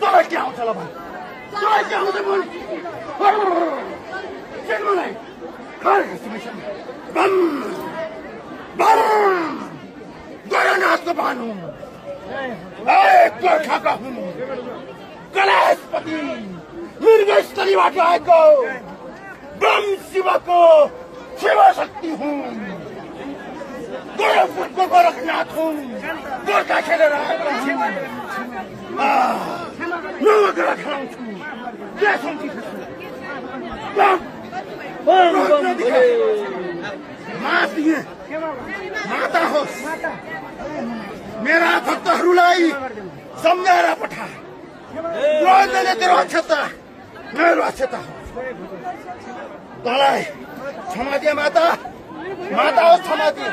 तँलाई के आउँछ ल भाइ तँलाई के आउँछ बोल मलाई बम बम गणनाथको भानु गोर्खाका हुन् कलेशपति मृगस्थलीबाट आएको ब्रह्म शिवको शिवशक्ति हुन् गोरखपुरको गोरखनाथ हुन् गोर्खा खेलेर आएको नवग्रह खेलाउँछु माता होस् मेरा भक्तहरूलाई सम्झाएर पठा क्रोधले तेरो अक्षता मेरो अक्षता हो तँलाई क्षमा दिए माता माता होस् क्षमा दिए